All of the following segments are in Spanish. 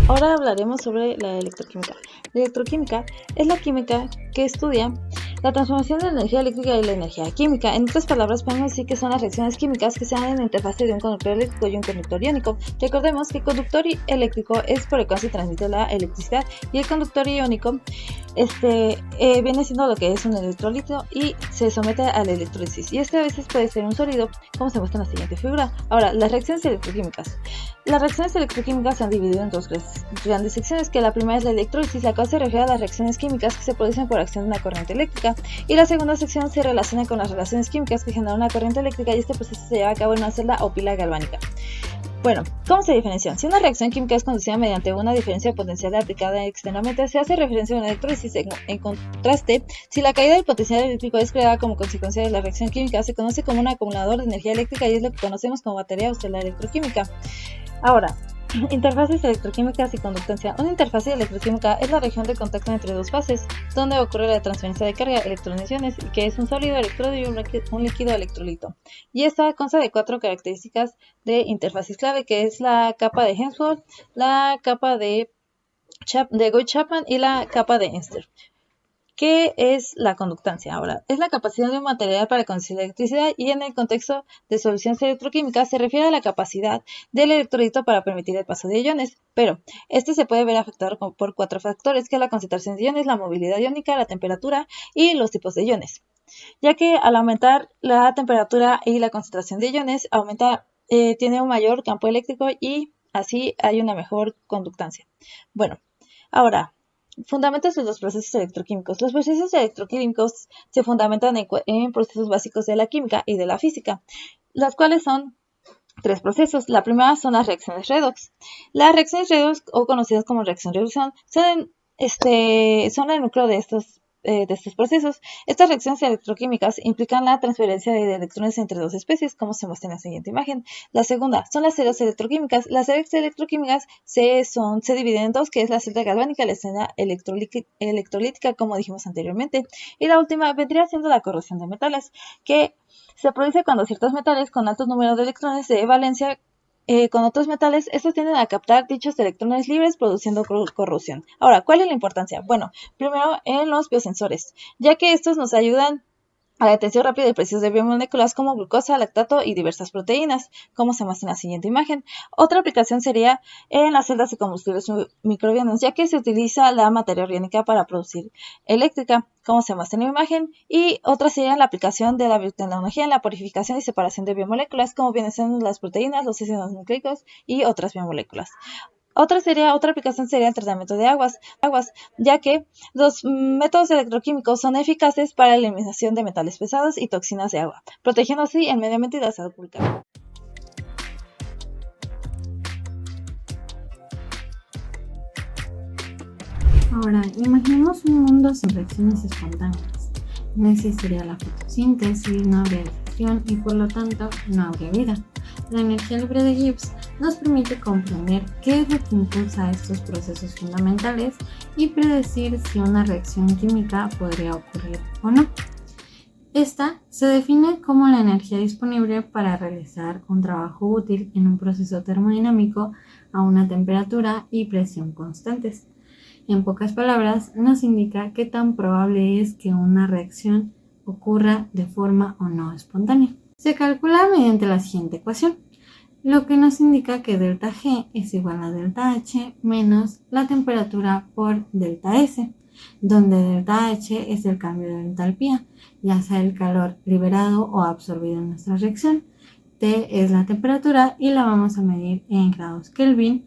Ahora hablaremos sobre la electroquímica. La electroquímica es la química que estudia la transformación de la energía eléctrica y la energía química. En otras palabras, podemos decir que son las reacciones químicas que se dan en la interfase de un conductor eléctrico y un conductor iónico. Recordemos que el conductor eléctrico es por el cual se transmite la electricidad y el conductor iónico viene siendo lo que es un electrolito y se somete a la electrólisis. Y a veces puede ser un sólido, como se muestra en la siguiente figura. Ahora, las reacciones electroquímicas. Las reacciones electroquímicas se han dividido en dos grandes secciones, que la primera es la electrólisis, la cual se refiere a las reacciones químicas que se producen por acción de una corriente eléctrica, y la segunda sección se relaciona con las relaciones químicas que generan una corriente eléctrica, y este proceso se lleva a cabo en una celda o pila galvánica. Bueno, ¿cómo se diferencian? Si una reacción química es conducida mediante una diferencia potencial aplicada externamente, se hace referencia a una electrólisis. En contraste, si la caída del potencial eléctrico es creada como consecuencia de la reacción química, se conoce como un acumulador de energía eléctrica y es lo que conocemos como batería o celda electroquímica. Ahora, interfaces electroquímicas y conductancia. Una interfaz electroquímica es la región de contacto entre dos fases, donde ocurre la transferencia de carga, electrones y iones, que es un sólido electrodo y un líquido electrolito. Y esta consta de 4 características de interfaces clave, que es la capa de Henslow, la capa de Gould-Chapman y la capa de Ensler. ¿Qué es la conductancia? Ahora, es la capacidad de un material para conducir electricidad y en el contexto de soluciones electroquímicas se refiere a la capacidad del electrolito para permitir el paso de iones, pero este se puede ver afectado por 4 factores, que es la concentración de iones, la movilidad iónica, la temperatura y los tipos de iones, ya que al aumentar la temperatura y la concentración de iones, tiene un mayor campo eléctrico y así hay una mejor conductancia. Bueno, ahora, fundamentos de los procesos electroquímicos. Los procesos electroquímicos se fundamentan en procesos básicos de la química y de la física, los cuales son 3 procesos. La primera son las reacciones redox. Las reacciones redox, o conocidas como reacción-reducción, son el núcleo de estos procesos. Estas reacciones electroquímicas implican la transferencia de electrones entre dos especies, como se muestra en la siguiente imagen. La segunda son las celdas electroquímicas. Las celdas electroquímicas se dividen en dos, que es la celda galvánica y la celda electrolítica, como dijimos anteriormente. Y la última vendría siendo la corrosión de metales, que se produce cuando ciertos metales con altos números de electrones de valencia con otros metales, estos tienden a captar dichos electrones libres produciendo corrosión. Ahora, ¿cuál es la importancia? Bueno, primero en los biosensores, ya que estos nos ayudan a la detección rápida de precios de biomoléculas como glucosa, lactato y diversas proteínas, como se muestra en la siguiente imagen. Otra aplicación sería en las celdas de combustibles microbianos, ya que se utiliza la materia orgánica para producir eléctrica, como se muestra en la imagen, y otra sería la aplicación de la biotecnología en la purificación y separación de biomoléculas, como vienen siendo las proteínas, los ácidos nucleicos y otras biomoléculas. Otra aplicación sería el tratamiento de aguas, ya que los métodos electroquímicos son eficaces para la eliminación de metales pesados y toxinas de agua, protegiendo así el medio ambiente y la salud pública. Ahora, imaginemos un mundo sin reacciones espontáneas. No existiría la fotosíntesis, no habría digestión y por lo tanto no habría vida. La energía libre de Gibbs nos permite comprender qué es lo que impulsa estos procesos fundamentales y predecir si una reacción química podría ocurrir o no. Esta se define como la energía disponible para realizar un trabajo útil en un proceso termodinámico a una temperatura y presión constantes. En pocas palabras, nos indica qué tan probable es que una reacción ocurra de forma o no espontánea. Se calcula mediante la siguiente ecuación, lo que nos indica que delta G es igual a delta H menos la temperatura por delta S, donde delta H es el cambio de entalpía, ya sea el calor liberado o absorbido en nuestra reacción. T es la temperatura y la vamos a medir en grados Kelvin.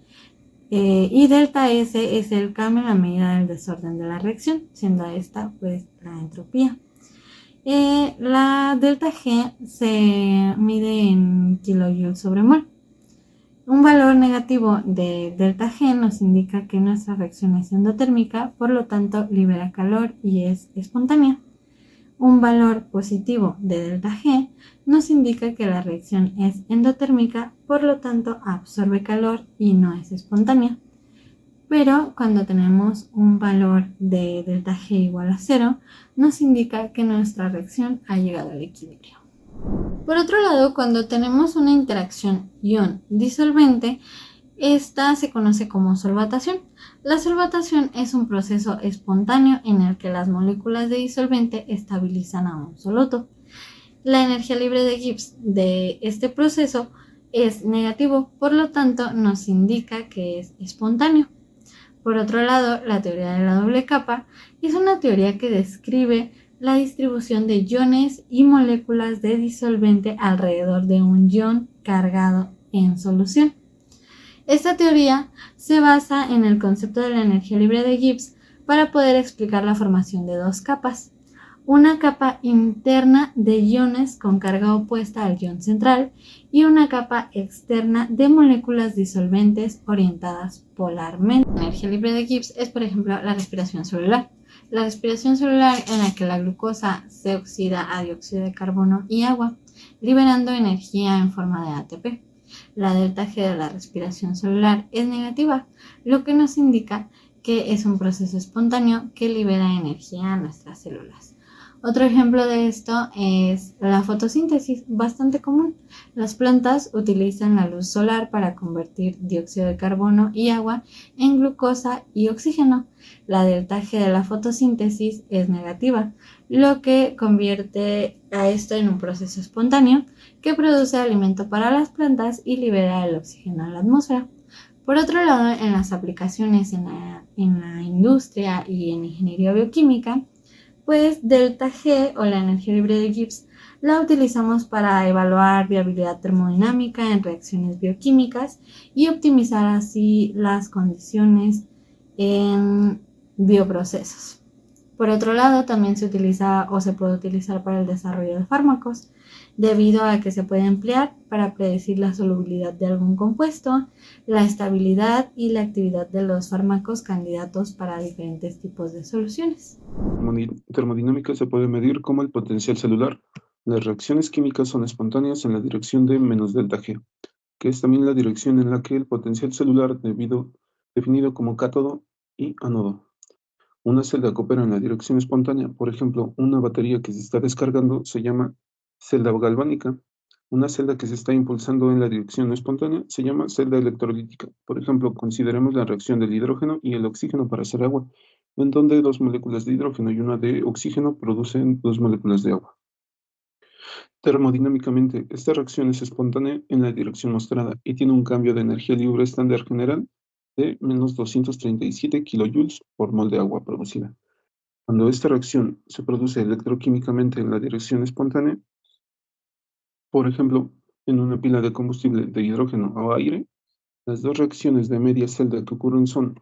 Y delta S es el cambio en la medida del desorden de la reacción, siendo esta pues la entropía. La delta G se mide en kilojoules sobre mol. Un valor negativo de delta G nos indica que nuestra reacción es endotérmica, por lo tanto libera calor y es espontánea. Un valor positivo de delta G nos indica que la reacción es endotérmica, por lo tanto absorbe calor y no es espontánea. Pero cuando tenemos un valor de delta G igual a 0, nos indica que nuestra reacción ha llegado al equilibrio. Por otro lado, cuando tenemos una interacción ion-disolvente, Esta se conoce como solvatación. La solvatación es un proceso espontáneo en el que las moléculas de disolvente estabilizan a un soluto. La energía libre de Gibbs de este proceso es negativo, por lo tanto nos indica que es espontáneo. Por otro lado, la teoría de la doble capa es una teoría que describe la distribución de iones y moléculas de disolvente alrededor de un ion cargado en solución. Esta teoría se basa en el concepto de la energía libre de Gibbs para poder explicar la formación de dos capas. Una capa interna de iones con carga opuesta al ion central y una capa externa de moléculas disolventes orientadas polarmente. La energía libre de Gibbs es, por ejemplo, la respiración celular. La respiración celular en la que la glucosa se oxida a dióxido de carbono y agua, liberando energía en forma de ATP. La delta G de la respiración celular es negativa, lo que nos indica que es un proceso espontáneo que libera energía a nuestras células. Otro ejemplo de esto es la fotosíntesis, bastante común. Las plantas utilizan la luz solar para convertir dióxido de carbono y agua en glucosa y oxígeno. La delta G de la fotosíntesis es negativa, lo que convierte a esto en un proceso espontáneo que produce alimento para las plantas y libera el oxígeno a la atmósfera. Por otro lado, en las aplicaciones en la industria y en ingeniería bioquímica, pues delta G o la energía libre de Gibbs la utilizamos para evaluar viabilidad termodinámica en reacciones bioquímicas y optimizar así las condiciones en bioprocesos. Por otro lado, también se utiliza o se puede utilizar para el desarrollo de fármacos, debido a que se puede emplear para predecir la solubilidad de algún compuesto, la estabilidad y la actividad de los fármacos candidatos para diferentes tipos de soluciones. Termodinámica se puede medir como el potencial celular. Las reacciones químicas son espontáneas en la dirección de menos delta G, que es también la dirección en la que el potencial celular definido como cátodo y ánodo. Una celda que opera en la dirección espontánea, por ejemplo, una batería que se está descargando, se llama celda galvánica. Una celda que se está impulsando en la dirección espontánea se llama celda electrolítica. Por ejemplo, consideremos la reacción del hidrógeno y el oxígeno para hacer agua, en donde dos moléculas de hidrógeno y una de oxígeno producen dos moléculas de agua. Termodinámicamente, esta reacción es espontánea en la dirección mostrada y tiene un cambio de energía libre estándar general de menos 237 kilojoules por mol de agua producida. Cuando esta reacción se produce electroquímicamente en la dirección espontánea, por ejemplo, en una pila de combustible de hidrógeno o aire, las dos reacciones de media celda que ocurren son: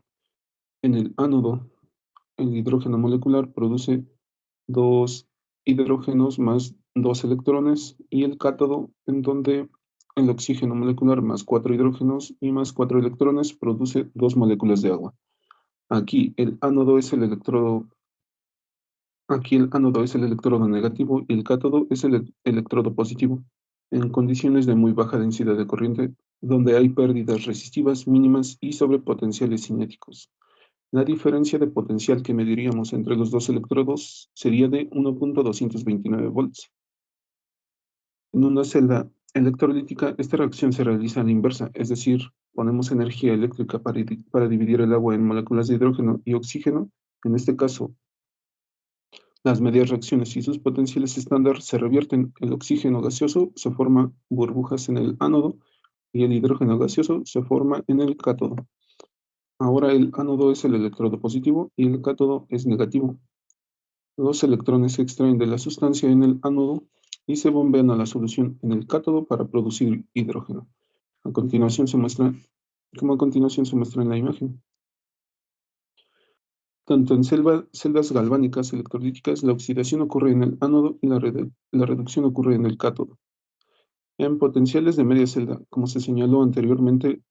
en el ánodo, el hidrógeno molecular produce dos hidrógenos más dos electrones, y el cátodo, en donde el oxígeno molecular más cuatro hidrógenos y más cuatro electrones produce dos moléculas de agua. Aquí el ánodo es el electrodo negativo y el cátodo es el electrodo positivo, en condiciones de muy baja densidad de corriente, donde hay pérdidas resistivas mínimas y sobrepotenciales cinéticos. La diferencia de potencial que mediríamos entre los dos electrodos sería de 1.229 volts. En una celda electrolítica, esta reacción se realiza a la inversa, es decir, ponemos energía eléctrica para dividir el agua en moléculas de hidrógeno y oxígeno. En este caso, las medias reacciones y sus potenciales estándar se revierten. El oxígeno gaseoso se forma burbujas en el ánodo y el hidrógeno gaseoso se forma en el cátodo. Ahora el ánodo es el electrodo positivo y el cátodo es negativo. Los electrones se extraen de la sustancia en el ánodo y se bombean a la solución en el cátodo para producir hidrógeno. Como a continuación se muestra en la imagen. Tanto en celdas galvánicas electrolíticas, la oxidación ocurre en el ánodo y la reducción ocurre en el cátodo. En potenciales de media celda, como se señaló anteriormente,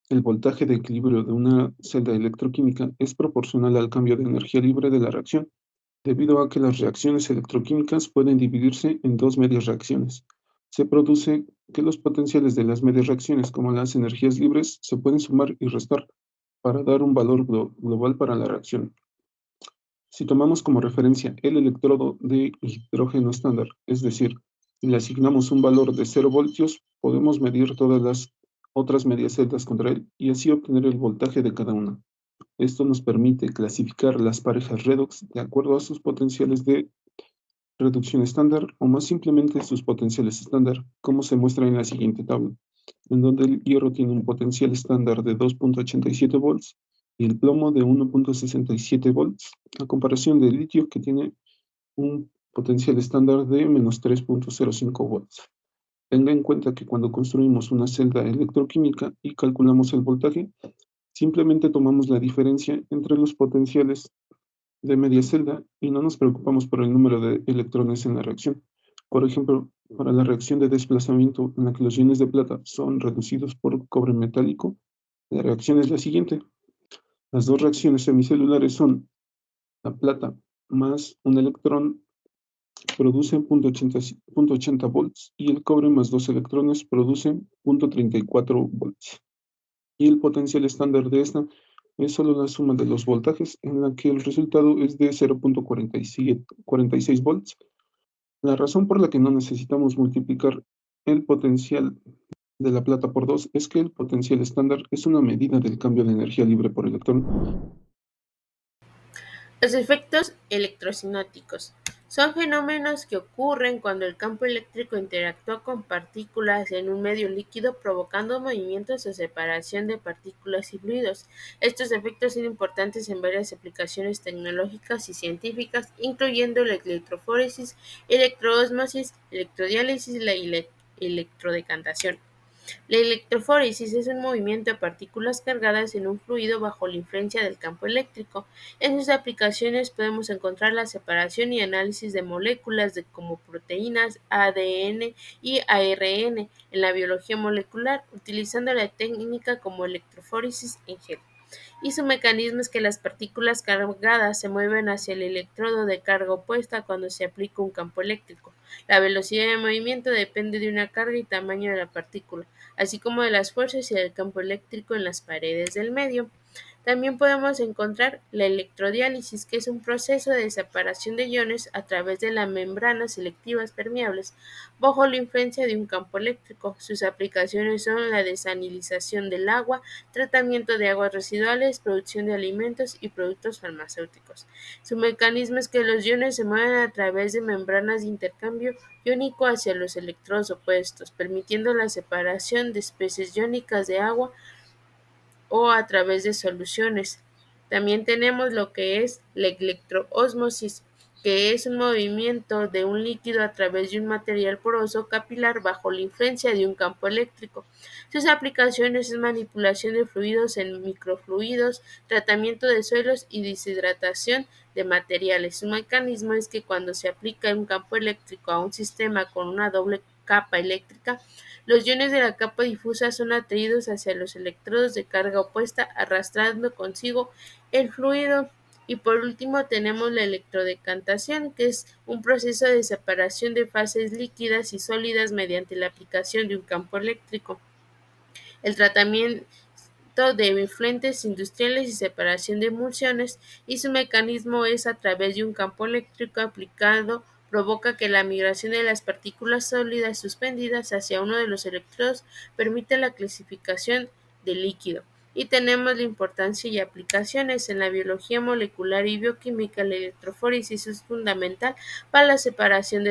el voltaje de equilibrio de una celda electroquímica es proporcional al cambio de energía libre de la reacción, debido a que las reacciones electroquímicas pueden dividirse en dos medias reacciones. Se produce que los potenciales de las medias reacciones, como las energías libres, se pueden sumar y restar para dar un valor global para la reacción. Si tomamos como referencia el electrodo de hidrógeno estándar, es decir, le asignamos un valor de 0 voltios, podemos medir todas las otras medias celdas contra él y así obtener el voltaje de cada una. Esto nos permite clasificar las parejas redox de acuerdo a sus potenciales de reducción estándar o más simplemente sus potenciales estándar, como se muestra en la siguiente tabla, en donde el hierro tiene un potencial estándar de 2.87 volts y el plomo de 1.67 volts, a comparación del litio que tiene un potencial estándar de menos 3.05 volts. Tenga en cuenta que cuando construimos una celda electroquímica y calculamos el voltaje, simplemente tomamos la diferencia entre los potenciales de media celda y no nos preocupamos por el número de electrones en la reacción. Por ejemplo, para la reacción de desplazamiento en la que los iones de plata son reducidos por cobre metálico, la reacción es la siguiente. Las dos reacciones semicelulares son la plata más un electrón producen 0.80 volts y el cobre más dos electrones producen 0.34 volts. Y el potencial estándar de esta es solo la suma de los voltajes, en la que el resultado es de 0.46 volts. La razón por la que no necesitamos multiplicar el potencial de la plata por 2 es que el potencial estándar es una medida del cambio de energía libre por electrón. Los efectos electrocinéticos son fenómenos que ocurren cuando el campo eléctrico interactúa con partículas en un medio líquido, provocando movimientos o separación de partículas y fluidos. Estos efectos son importantes en varias aplicaciones tecnológicas y científicas, incluyendo la electroforesis, electroósmosis, electrodiálisis y la electrodecantación. La electroforesis es un movimiento de partículas cargadas en un fluido bajo la influencia del campo eléctrico. En sus aplicaciones podemos encontrar la separación y análisis de moléculas como proteínas, ADN y ARN en la biología molecular, utilizando la técnica como electroforesis en gel. Y su mecanismo es que las partículas cargadas se mueven hacia el electrodo de carga opuesta cuando se aplica un campo eléctrico. La velocidad de movimiento depende de una carga y tamaño de la partícula, así como de las fuerzas y del campo eléctrico en las paredes del medio. También podemos encontrar la electrodiálisis, que es un proceso de separación de iones a través de las membranas selectivas permeables bajo la influencia de un campo eléctrico. Sus aplicaciones son la desalinización del agua, tratamiento de aguas residuales, producción de alimentos y productos farmacéuticos. Su mecanismo es que los iones se mueven a través de membranas de intercambio iónico hacia los electrodos opuestos, permitiendo la separación de especies iónicas de agua o a través de soluciones. También tenemos lo que es la electroósmosis, que es un movimiento de un líquido a través de un material poroso capilar bajo la influencia de un campo eléctrico. Sus aplicaciones es manipulación de fluidos en microfluidos, tratamiento de suelos y deshidratación de materiales. Su mecanismo es que cuando se aplica un campo eléctrico a un sistema con una doble capa eléctrica, los iones de la capa difusa son atraídos hacia los electrodos de carga opuesta, arrastrando consigo el fluido. Y por último tenemos la electrodecantación, que es un proceso de separación de fases líquidas y sólidas mediante la aplicación de un campo eléctrico. El tratamiento de efluentes industriales y separación de emulsiones, y su mecanismo es a través de un campo eléctrico aplicado provoca que la migración de las partículas sólidas suspendidas hacia uno de los electrodos permite la clasificación del líquido. Y tenemos la importancia y aplicaciones en la biología molecular y bioquímica. La electroforesis es fundamental para la separación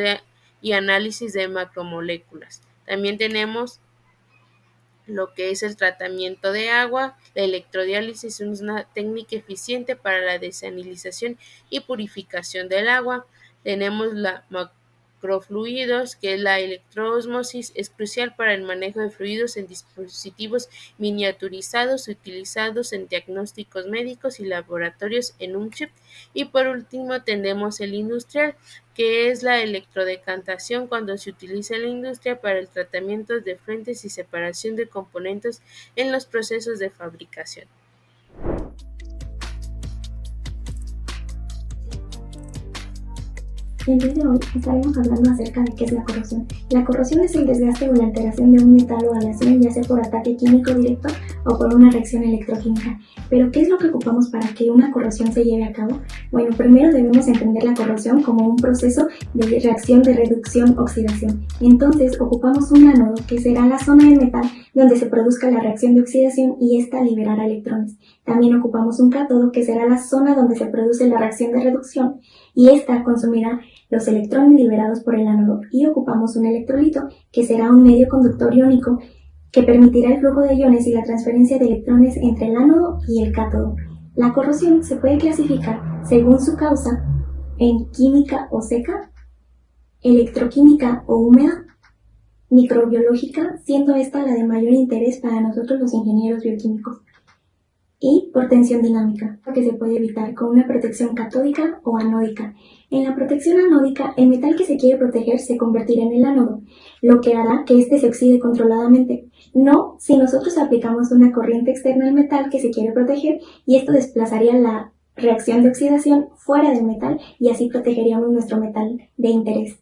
y análisis de macromoléculas. También tenemos lo que es el tratamiento de agua. La electrodiálisis es una técnica eficiente para la desalinización y purificación del agua. Tenemos la macrofluidos, que es la electroósmosis, es crucial para el manejo de fluidos en dispositivos miniaturizados utilizados en diagnósticos médicos y laboratorios en un chip. Y por último tenemos el industrial, que es la electrodecantación cuando se utiliza en la industria para el tratamiento de frentes y separación de componentes en los procesos de fabricación. El día de hoy estaremos hablando acerca de qué es la corrosión. La corrosión es el desgaste o la alteración de un metal o aleación, ya sea por ataque químico directo o por una reacción electroquímica. Pero, ¿qué es lo que ocupamos para que una corrosión se lleve a cabo? Bueno, primero debemos entender la corrosión como un proceso de reacción de reducción-oxidación. Entonces, ocupamos un ánodo, que será la zona del metal donde se produzca la reacción de oxidación y ésta liberará electrones. También ocupamos un cátodo, que será la zona donde se produce la reacción de reducción y ésta consumirá los electrones liberados por el ánodo. Y ocupamos un electrolito, que será un medio conductor iónico que permitirá el flujo de iones y la transferencia de electrones entre el ánodo y el cátodo. La corrosión se puede clasificar según su causa en química o seca, electroquímica o húmeda, microbiológica, siendo esta la de mayor interés para nosotros los ingenieros bioquímicos, y por tensión dinámica, que se puede evitar con una protección catódica o anódica. En la protección anódica, el metal que se quiere proteger se convertirá en el ánodo, lo que hará que éste se oxide controladamente. No si nosotros aplicamos una corriente externa al metal que se quiere proteger, y esto desplazaría la reacción de oxidación fuera del metal y así protegeríamos nuestro metal de interés.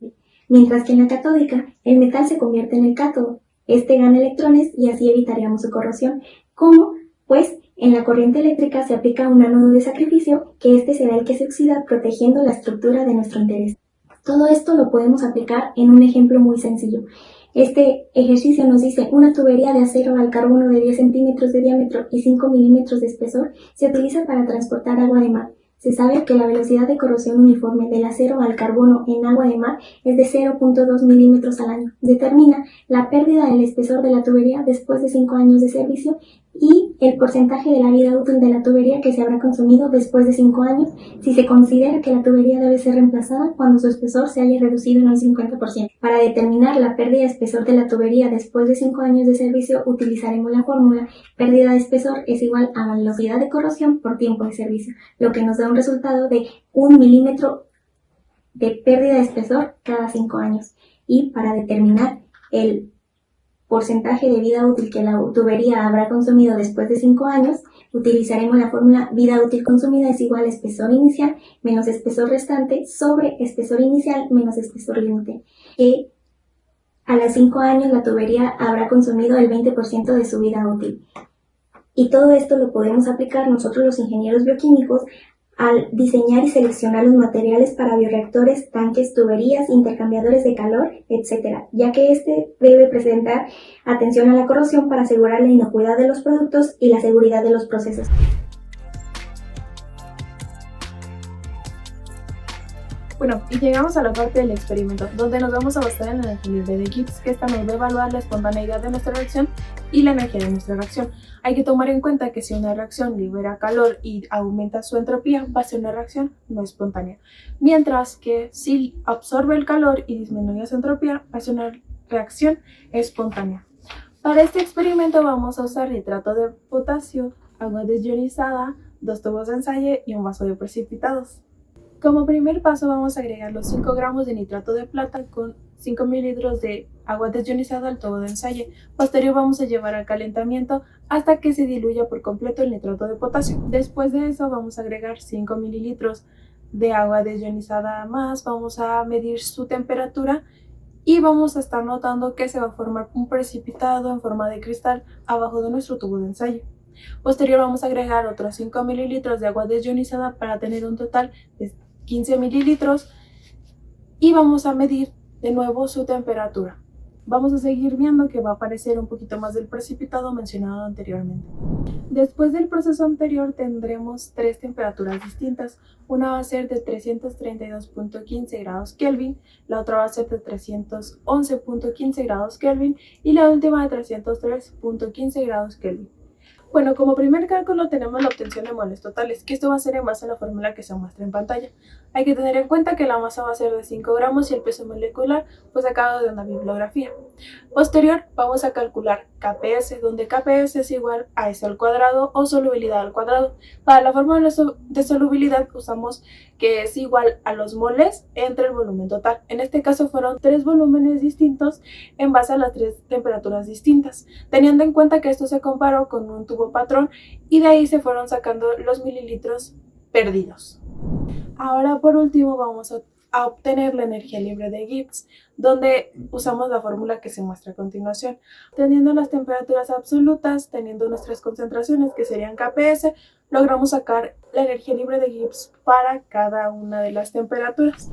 Mientras que en la catódica, el metal se convierte en el cátodo. Este gana electrones y así evitaríamos su corrosión. ¿Cómo? Pues en la corriente eléctrica se aplica un ánodo de sacrificio, que este será el que se oxida protegiendo la estructura de nuestro interés. Todo esto lo podemos aplicar en un ejemplo muy sencillo. Este ejercicio nos dice: una tubería de acero al carbono de 10 centímetros de diámetro y 5 milímetros de espesor se utiliza para transportar agua de mar. Se sabe que la velocidad de corrosión uniforme del acero al carbono en agua de mar es de 0.2 milímetros al año. Determina la pérdida del espesor de la tubería después de 5 años de servicio y el porcentaje de la vida útil de la tubería que se habrá consumido después de 5 años, si se considera que la tubería debe ser reemplazada cuando su espesor se haya reducido en un 50%. Para determinar la pérdida de espesor de la tubería después de 5 años de servicio, utilizaremos la fórmula: pérdida de espesor es igual a velocidad de corrosión por tiempo de servicio, lo que nos da un resultado de 1 milímetro de pérdida de espesor cada 5 años. Y para determinar el porcentaje de vida útil que la tubería habrá consumido después de 5 años, utilizaremos la fórmula: vida útil consumida es igual a espesor inicial menos espesor restante sobre espesor inicial menos espesor límite, que a los 5 años la tubería habrá consumido el 20% de su vida útil. Y todo esto lo podemos aplicar nosotros los ingenieros bioquímicos al diseñar y seleccionar los materiales para bioreactores, tanques, tuberías, intercambiadores de calor, etc., ya que este debe presentar atención a la corrosión para asegurar la inocuidad de los productos y la seguridad de los procesos. Bueno, y llegamos a la parte del experimento, donde nos vamos a basar en la energía libre de Gibbs, que esta nos va a evaluar la espontaneidad de nuestra reacción y la energía de nuestra reacción. Hay que tomar en cuenta que si una reacción libera calor y aumenta su entropía, va a ser una reacción no espontánea, mientras que si absorbe el calor y disminuye su entropía, va a ser una reacción espontánea. Para este experimento vamos a usar nitrato de potasio, agua desionizada, 2 tubos de ensayo y un vaso de precipitados. Como primer paso vamos a agregar los 5 gramos de nitrato de plata con 5 mililitros de agua desionizada al tubo de ensayo. Posterior vamos a llevar al calentamiento hasta que se diluya por completo el nitrato de potasio. Después de eso vamos a agregar 5 mililitros de agua desionizada más, vamos a medir su temperatura y vamos a estar notando que se va a formar un precipitado en forma de cristal abajo de nuestro tubo de ensayo. Posterior vamos a agregar otros 5 mililitros de agua desionizada para tener un total de 15 mililitros y vamos a medir de nuevo su temperatura. Vamos a seguir viendo que va a aparecer un poquito más del precipitado mencionado anteriormente. Después del proceso anterior tendremos 3 temperaturas distintas. Una va a ser de 332.15 grados Kelvin, la otra va a ser de 311.15 grados Kelvin y la última de 303.15 grados Kelvin. Bueno, como primer cálculo tenemos la obtención de moles totales, que esto va a ser en base a la fórmula que se muestra en pantalla. Hay que tener en cuenta que la masa va a ser de 5 gramos y el peso molecular fue sacado de una bibliografía. Posterior vamos a calcular KPS, donde KPS es igual a S al cuadrado o solubilidad al cuadrado. Para la fórmula de solubilidad usamos que es igual a los moles entre el volumen total. En este caso fueron 3 volúmenes distintos en base a las 3 temperaturas distintas, teniendo en cuenta que esto se comparó con un tubo patrón y de ahí se fueron sacando los mililitros perdidos. Ahora por último vamos a a obtener la energía libre de Gibbs, donde usamos la fórmula que se muestra a continuación. Teniendo las temperaturas absolutas, teniendo nuestras concentraciones que serían kps, logramos sacar la energía libre de Gibbs para cada una de las temperaturas.